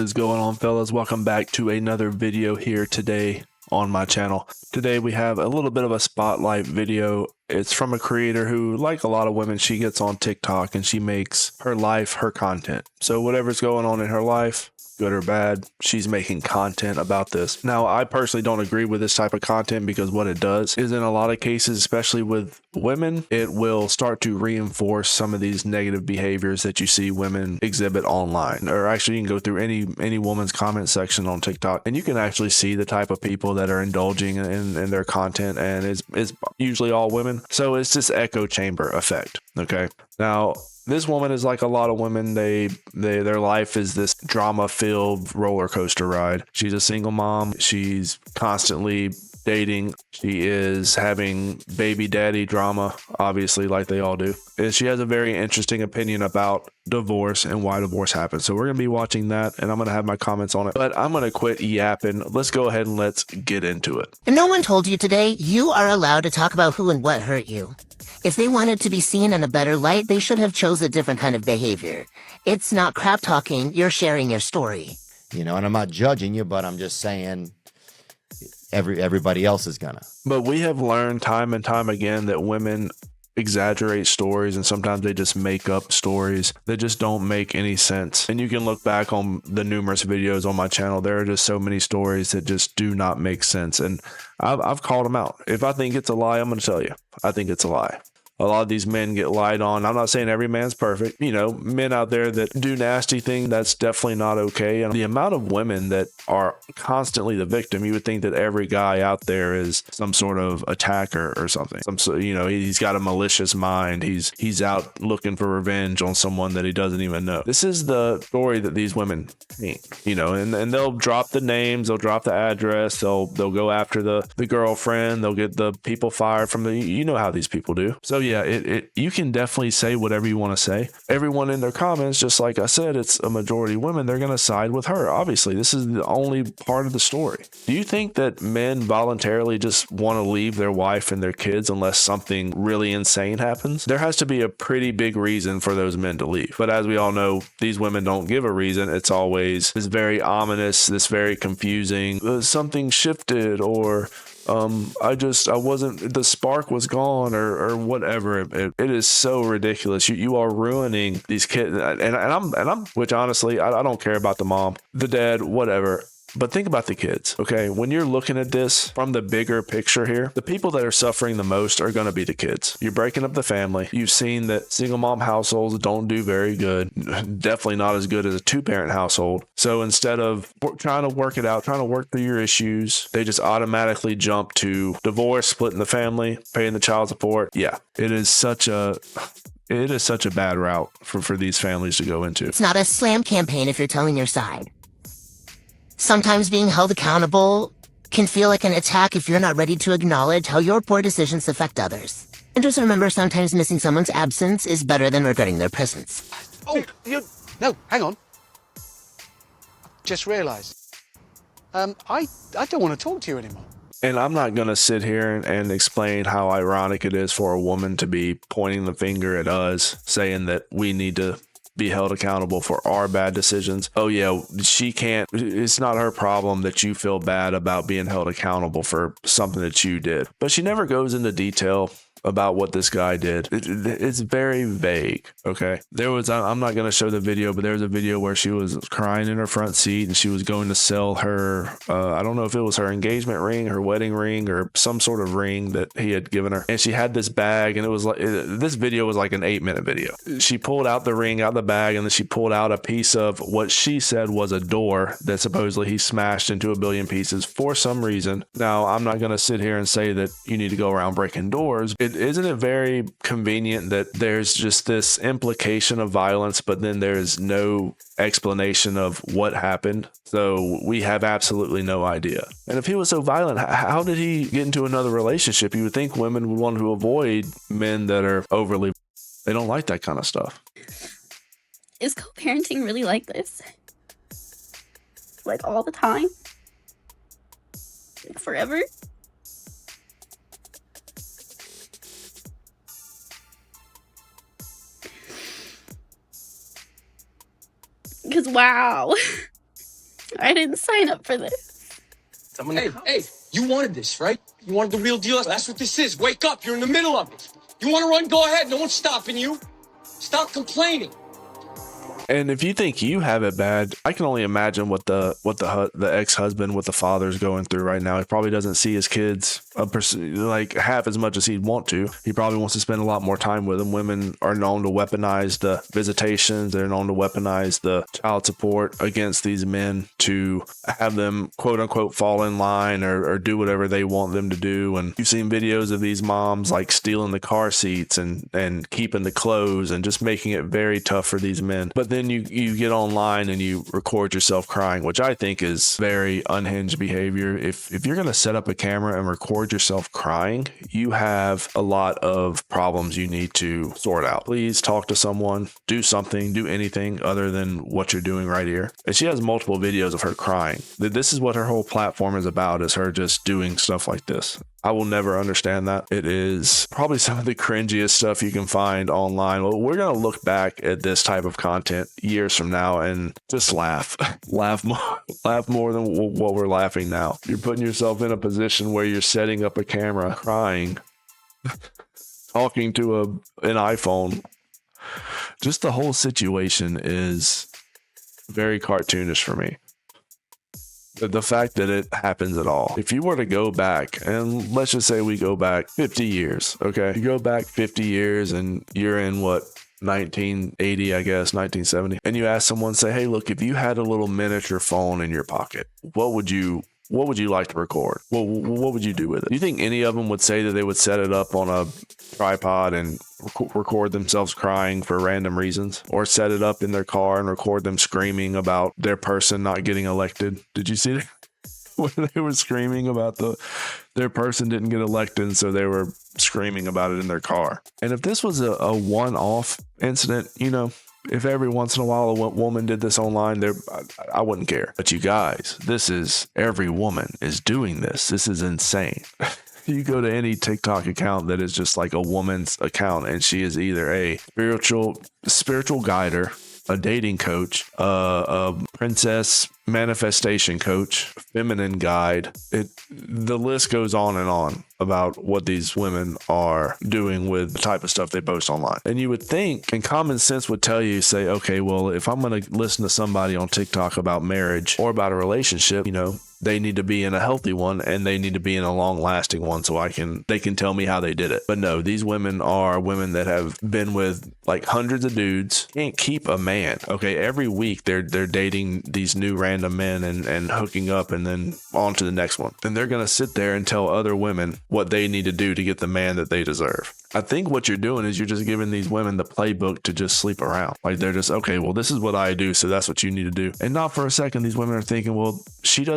What is going on, fellas? Welcome back to another video here today on my channel. Today we have a little bit of a spotlight video. It's from a creator who, like a lot of women, she gets on TikTok and she makes her life her content. So whatever's going on in her life, good or bad, she's making content about this. Now, I personally don't agree with this type of content because what it does is, in a lot of cases, especially with women, it will start to reinforce some of these negative behaviors that you see women exhibit online. Or actually, you can go through any woman's comment section on TikTok and you can actually see the type of people that are indulging in their content, and it's usually all women. So it's this echo chamber effect. Okay. Now, this woman is like a lot of women. Their life is this drama-filled roller coaster ride. She's a single mom. She's constantly dating. She is having baby daddy drama, obviously, like they all do. And she has a very interesting opinion about divorce and why divorce happens. So we're going to be watching that, and I'm going to have my comments on it. But I'm going to quit yapping. Let's go ahead and let's get into it. If no one told you today, you are allowed to talk about who and what hurt you. If they wanted to be seen in a better light, they should have chose a different kind of behavior. It's not crap talking, you're sharing your story. You know, and I'm not judging you, but I'm just saying everybody else is gonna. But we have learned time and time again that women exaggerate stories, and sometimes they just make up stories that just don't make any sense. And you can look back on the numerous videos on my channel. There are just so many stories that just do not make sense, and I've called them out. If I think it's a lie, I'm going to tell you I think it's a lie. A lot of these men get lied on. I'm not saying every man's perfect. You know, men out there that do nasty things, that's definitely not okay. And the amount of women that are constantly the victim, you would think that every guy out there is some sort of attacker or something. He's got a malicious mind. He's out looking for revenge on someone that he doesn't even know. This is the story that these women paint, and they'll drop the names, they'll drop the address, they'll go after the girlfriend, they'll get the people fired from you know how these people do. So yeah, you can definitely say whatever you want to say. Everyone in their comments, just like I said, it's a majority women, they're going to side with her. Obviously, this is the only part of the story. Do you think that men voluntarily just want to leave their wife and their kids unless something really insane happens? There has to be a pretty big reason for those men to leave. But as we all know, these women don't give a reason. It's always this very ominous, this very confusing, something shifted, or the spark was gone, or whatever. It is so ridiculous. You are ruining these kids. And I'm, which honestly, I don't care about the mom, the dad, whatever. But think about the kids, okay? When you're looking at this from the bigger picture here, the people that are suffering the most are going to be the kids. You're breaking up the family. You've seen that single mom households don't do very good. Definitely not as good as a two-parent household. So instead of trying to work it out, trying to work through your issues, they just automatically jump to divorce, splitting the family, paying the child support. Yeah, it is such a bad route for these families to go into. It's not a slam campaign if you're telling your side. Sometimes being held accountable can feel like an attack if you're not ready to acknowledge how your poor decisions affect others. And just remember, sometimes missing someone's absence is better than regretting their presence. Oh, no, hang on. Just realised. I don't want to talk to you anymore. And I'm not going to sit here and explain how ironic it is for a woman to be pointing the finger at us, saying that we need to be held accountable for our bad decisions. Oh yeah, she can't, it's not her problem that you feel bad about being held accountable for something that you did. But she never goes into detail about what this guy did. It's very vague. Okay. I'm not going to show the video, but there was a video where she was crying in her front seat and she was going to sell her, I don't know if it was her engagement ring, her wedding ring, or some sort of ring that he had given her. And she had this bag, and it was like, this video was like an 8-minute video. She pulled out the ring out of the bag, and then she pulled out a piece of what she said was a door that supposedly he smashed into a billion pieces for some reason. Now, I'm not going to sit here and say that you need to go around breaking doors. Isn't it very convenient that there's just this implication of violence, but then there's no explanation of what happened? So we have absolutely no idea. And if he was so violent, how did he get into another relationship? You would think women would want to avoid men that are overly, they don't like that kind of stuff. Is co-parenting really like this? Like all the time? Like forever? Because wow, I didn't sign up for this. Hey, you wanted this, right? You wanted the real deal? That's what this is. Wake up. You're in the middle of it. You want to run? Go ahead. No one's stopping you. Stop complaining. And if you think you have it bad, I can only imagine what the ex-husband, what the father's going through right now. He probably doesn't see his kids like half as much as he'd want to. He probably wants to spend a lot more time with them. Women are known to weaponize the visitations. They're known to weaponize the child support against these men to have them quote unquote fall in line or do whatever they want them to do. And you've seen videos of these moms like stealing the car seats and keeping the clothes and just making it very tough for these men. But then you get online and you record yourself crying, which I think is very unhinged behavior. If you're going to set up a camera and record yourself crying, you have a lot of problems you need to sort out. Please talk to someone, do something, do anything other than what you're doing right here. And she has multiple videos of her crying. This is what her whole platform is about, is her just doing stuff like this. I will never understand that. It is probably some of the cringiest stuff you can find online. Well, we're going to look back at this type of content years from now and just laugh. laugh more than what we're laughing now. You're putting yourself in a position where you're setting up a camera, crying, talking to an iPhone. Just the whole situation is very cartoonish for me. The fact that it happens at all. If you were to go back, and let's just say we go back 50 years, okay? You go back 50 years and you're in what, 1980, I guess, 1970, and you ask someone, say, hey, look, if you had a little miniature phone in your pocket, what would you like to record? Well, what would you do with it? Do you think any of them would say that they would set it up on a tripod and record themselves crying for random reasons, or set it up in their car and record them screaming about their person not getting elected? Did you see that? When they were screaming about their person didn't get elected, and so they were screaming about it in their car. And if this was a one-off incident, if every once in a while a woman did this online, I wouldn't care. But you guys, every woman is doing this. This is insane. You go to any TikTok account that is just like a woman's account, and she is either a spiritual guider, a dating coach, a princess manifestation coach, feminine guide. The list goes on and on about what these women are doing with the type of stuff they post online. And you would think, and common sense would tell you, say, okay, well, if I'm going to listen to somebody on TikTok about marriage or about a relationship, they need to be in a healthy one, and they need to be in a long-lasting one, so they can tell me how they did it. But no, these women are women that have been with like hundreds of dudes, can't keep a man. Okay, every week they're dating these new random men and hooking up, and then on to the next one. And they're gonna sit there and tell other women what they need to do to get the man that they deserve. I think what you're doing is you're just giving these women the playbook to just sleep around. Like, they're just, okay, well, this is what I do, so that's what you need to do. And not for a second, these women are thinking, well, she's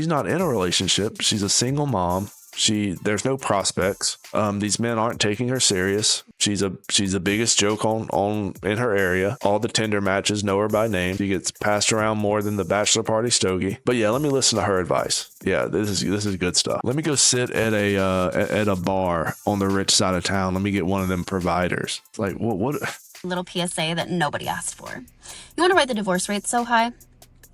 not in a relationship. She's a single mom. There's no prospects. These men aren't taking her serious. She's the biggest joke in her area. All the Tinder matches know her by name. She gets passed around more than the bachelor party stogie. But yeah, let me listen to her advice. Yeah, this is good stuff. Let me go sit at a bar on the rich side of town. Let me get one of them providers. It's like, what? Little PSA that nobody asked for. You wonder why the divorce rate's so high?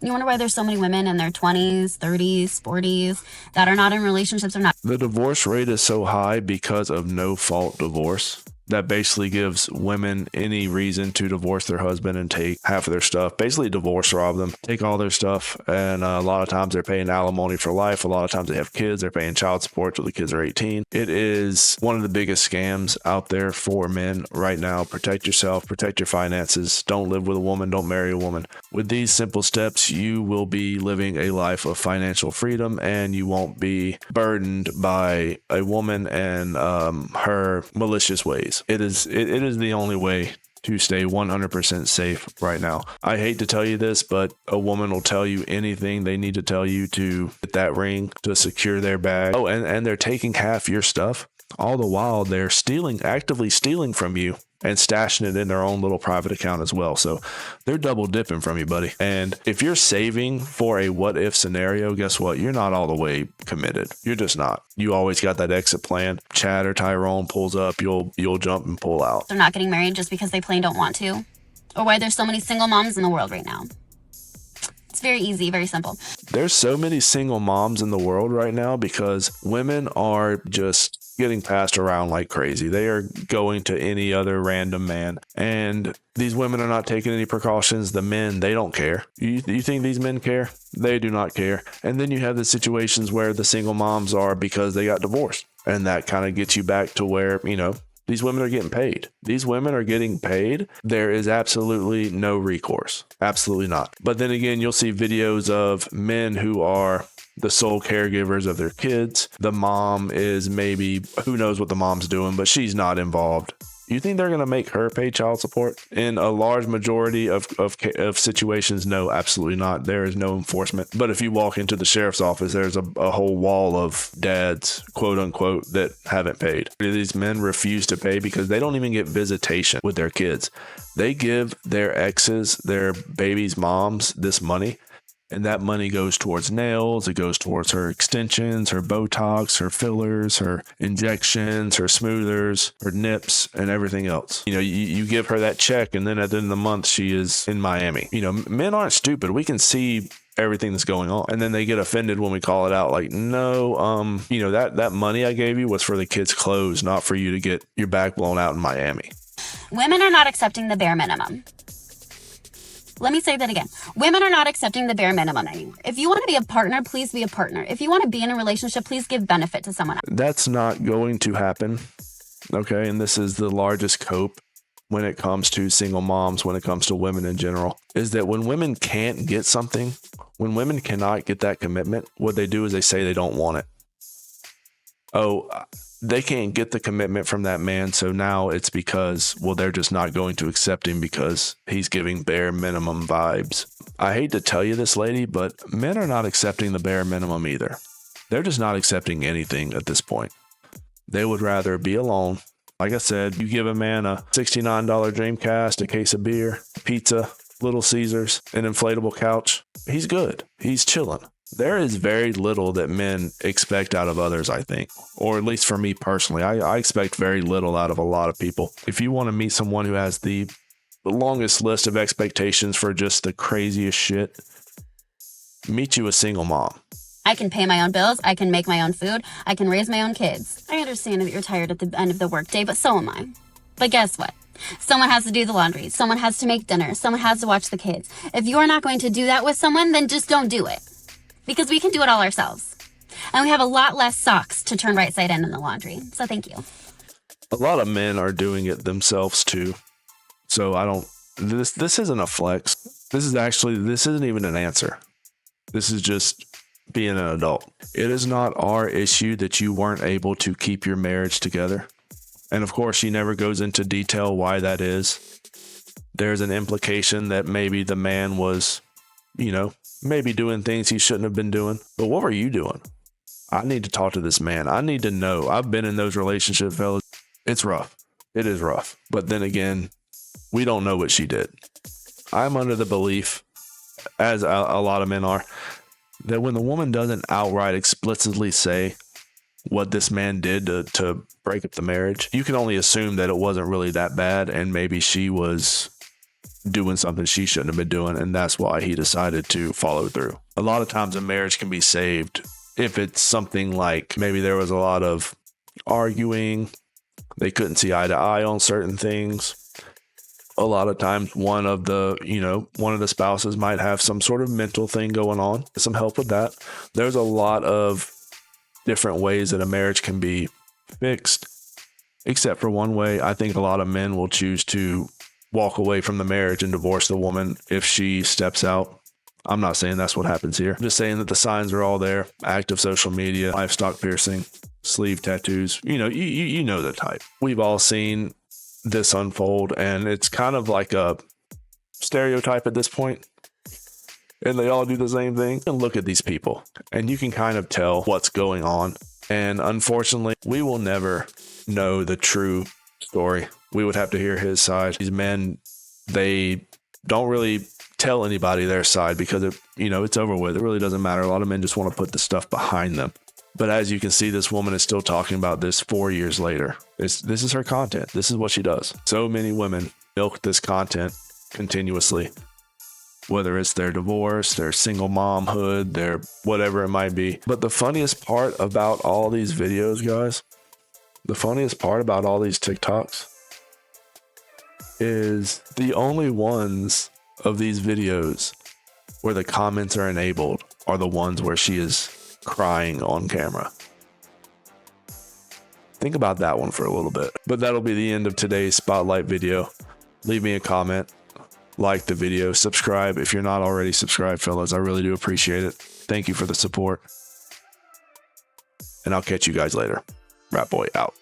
You wonder why there's so many women in their 20s, 30s, 40s that are not in relationships or not. The divorce rate is so high because of no-fault divorce. That basically gives women any reason to divorce their husband and take half of their stuff. Basically divorce rob them, take all their stuff, and a lot of times they're paying alimony for life. A lot of times they have kids, they're paying child support till the kids are 18. It is one of the biggest scams out there for men right now. Protect yourself, protect your finances. Don't live with a woman, don't marry a woman. With these simple steps, you will be living a life of financial freedom, and you won't be burdened by a woman and her malicious ways. It is the only way to stay 100% safe right now. I hate to tell you this, but a woman will tell you anything they need to tell you to get that ring, to secure their bag. Oh, and they're taking half your stuff. All the while they're actively stealing from you and stashing it in their own little private account as well. So they're double dipping from you, buddy. And if you're saving for a what if scenario, guess what? You're not all the way committed. You're just not. You always got that exit plan. Chad or Tyrone pulls up, you'll jump and pull out. They're not getting married just because they plain don't want to, or why there's so many single moms in the world right now. It's very easy, very simple. There's so many single moms in the world right now because women are just getting passed around like crazy. They are going to any other random man. And these women are not taking any precautions. The men, they don't care. You think these men care? They do not care. And then you have the situations where the single moms are because they got divorced. And that kind of gets you back to where, these women are getting paid. These women are getting paid. There is absolutely no recourse. Absolutely not. But then again, you'll see videos of men who are the sole caregivers of their kids. The mom is maybe, who knows what the mom's doing, but she's not involved. You think they're going to make her pay child support? In a large majority of situations, no, absolutely not. There is no enforcement. But if you walk into the sheriff's office, there's a whole wall of dads, quote unquote, that haven't paid. These men refuse to pay because they don't even get visitation with their kids. They give their exes, their babies' moms, this money. And that money goes towards nails. It goes towards her extensions, her Botox, her fillers, her injections, her smoothers, her nips, and everything else. You give her that check, and then at the end of the month, she is in Miami. Men aren't stupid. We can see everything that's going on. And then they get offended when we call it out. Like, no, that money I gave you was for the kids' clothes, not for you to get your back blown out in Miami. Women are not accepting the bare minimum. Let me say that again. Women are not accepting the bare minimum anymore. If you want to be a partner, please be a partner. If you want to be in a relationship, please give benefit to someone else. That's not going to happen. Okay. And this is the largest cope when it comes to single moms, when it comes to women in general, is that when women can't get something, when women cannot get that commitment, what they do is they say they don't want it. Oh, they can't get the commitment from that man. So now it's because, they're just not going to accept him because he's giving bare minimum vibes. I hate to tell you this, lady, but men are not accepting the bare minimum either. They're just not accepting anything at this point. They would rather be alone. Like I said, you give a man a $69 Dreamcast, a case of beer, pizza, Little Caesars, an inflatable couch. He's good. He's chilling. There is very little that men expect out of others, I think, or at least for me personally. I expect very little out of a lot of people. If you want to meet someone who has the longest list of expectations for just the craziest shit, meet you a single mom. I can pay my own bills. I can make my own food. I can raise my own kids. I understand that you're tired at the end of the workday, but so am I. But guess what? Someone has to do the laundry. Someone has to make dinner. Someone has to watch the kids. If you're not going to do that with someone, then just don't do it. Because we can do it all ourselves. And we have a lot less socks to turn right side in the laundry. So thank you. A lot of men are doing it themselves too. So this isn't a flex. This isn't even an answer. This is just being an adult. It is not our issue that you weren't able to keep your marriage together. And of course, she never goes into detail why that is. There's an implication that maybe the man was, maybe doing things he shouldn't have been doing. But what were you doing? I need to talk to this man. I need to know. I've been in those relationships, fellas. It's rough. It is rough. But then again, we don't know what she did. I'm under the belief, as a lot of men are, that when the woman doesn't outright explicitly say what this man did to break up the marriage, you can only assume that it wasn't really that bad, and maybe she was doing something she shouldn't have been doing, and that's why he decided to follow through. A lot of times a marriage can be saved if it's something like maybe there was a lot of arguing, they couldn't see eye to eye on certain things. A lot of times one of the spouses might have some sort of mental thing going on, some help with that. There's a lot of different ways that a marriage can be fixed, except for one way. I think a lot of men will choose to walk away from the marriage and divorce the woman if she steps out. I'm not saying that's what happens here. I'm just saying that the signs are all there. Active social media, livestock piercing, sleeve tattoos. You know the type. We've all seen this unfold, and it's kind of like a stereotype at this point. And they all do the same thing. And look at these people, and you can kind of tell what's going on. And unfortunately, we will never know the true story. We would have to hear his side. These men, they don't really tell anybody their side because it's over with. It really doesn't matter. A lot of men just want to put the stuff behind them. But as you can see, this woman is still talking about this 4 years later. This is her content. This is what she does. So many women milk this content continuously. whether it's their divorce, their single momhood, their whatever it might be. But the funniest part about all these videos, guys, the funniest part about all these TikToks is the only ones of these videos where the comments are enabled are the ones where she is crying on camera. Think about that one for a little bit. But that'll be the end of today's spotlight video. Leave me a comment, like the video, subscribe if you're not already subscribed, fellas. I really do appreciate it. Thank you for the support. And I'll catch you guys later. Rat Boy out.